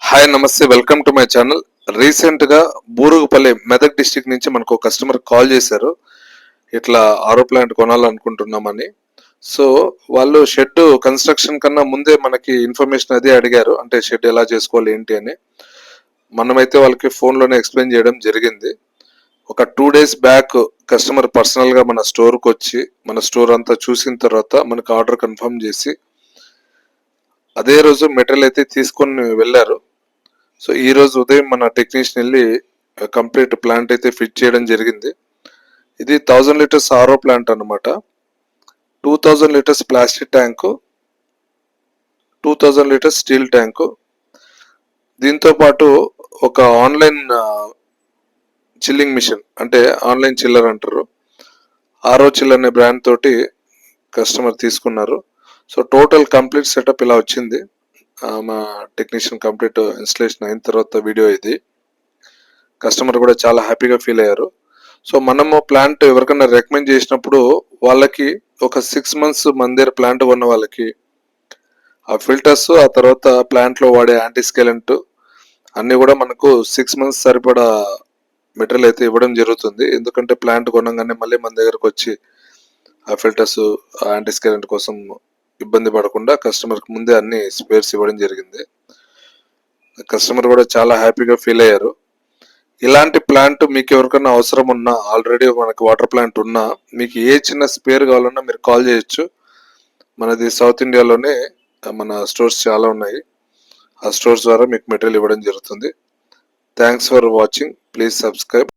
Hi నమస్తే, welcome to my channel. Recent గా Burugupalli Medak district నుంచి మనకు ఒక కస్టమర్ కాల్ చేశారు. ఇట్లా ఆరో ప్లాంట్ కొనాలనుకుంటున్నామని. సో వాళ్ళు షెడ్ కన్స్ట్రక్షన్ కన్నా ముందే మనకి ఇన్ఫర్మేషన్ అది అడిగారు, అంటే షెడ్ ఎలా చేసుకోవాలి ఏంటి అని. మనమైతే వాళ్ళకి ఫోన్లోనే ఎక్స్ప్లెయిన్ చేయడం జరిగింది. ఒక 2 days బ్యాక్ కస్టమర్ పర్సనల్గా మన స్టోర్కి వచ్చి మన స్టోర్ అంతా చూసిన తర్వాత మనకు ఆర్డర్ కన్ఫర్మ్ చేసి అదే రోజు మెటీరియల్ అయితే తీసుకొని వెళ్ళారు. సో ఈ రోజు ఉదయం మన టెక్నీషియన్ వెళ్ళి కంప్లీట్ ప్లాంట్ అయితే ఫిట్ చేయడం జరిగింది. ఇది 1000 లీటర్స్ ఆరో ప్లాంట్ అనమాట. 2000 litres plastic tank, 2000 litres steel tank. దీంతో పాటు ఒక ఆన్లైన్ చిల్లింగ్ మిషన్, అంటే ఆన్లైన్ చిల్లర్ అంటారు, ఆరో చిల్ అనే బ్రాండ్ తోటి కస్టమర్ తీసుకున్నారు. సో టోటల్ కంప్లీట్ సెటప్ ఇలా వచ్చింది. మా టెక్నీషియన్ కంప్లీట్ ఇన్స్టలేషన్ అయిన తర్వాత వీడియో ఇది. కస్టమర్ కూడా చాలా హ్యాపీగా ఫీల్ అయ్యారు. సో మనము ప్లాంట్ ఎవరికైనా రికమెండ్ చేసినప్పుడు వాళ్ళకి ఒక 6 months మన దగ్గర ప్లాంట్ ఉన్న వాళ్ళకి ఆ ఫిల్టర్స్, ఆ తర్వాత ప్లాంట్లో వాడే యాంటీస్కెలెంట్ అన్నీ కూడా మనకు 6 months సరిపడా మెటీరియల్ అయితే ఇవ్వడం జరుగుతుంది. ఎందుకంటే ప్లాంట్ కొనగానే మళ్ళీ మన దగ్గరకు వచ్చి ఆ ఫిల్టర్స్, ఆ యాంటీస్కెలెంట్ కోసం ఇబ్బంది పడకుండా కస్టమర్కి ముందే అన్ని స్పేర్స్ ఇవ్వడం జరిగింది. కస్టమర్ కూడా చాలా హ్యాపీగా ఫీల్ అయ్యారు. ఇలాంటి ప్లాంట్ మీకు ఎవరికైనా అవసరం ఉన్నా, ఆల్రెడీ మనకి వాటర్ ప్లాంట్ ఉన్నా, మీకు ఏ చిన్న స్పేర్ కావాలన్నా మీరు కాల్ చేయొచ్చు. మనది సౌత్ ఇండియాలోనే మన స్టోర్స్ చాలా ఉన్నాయి. ఆ స్టోర్స్ ద్వారా మీకు మెటీరియల్ ఇవ్వడం జరుగుతుంది. Thanks for watching. Please subscribe.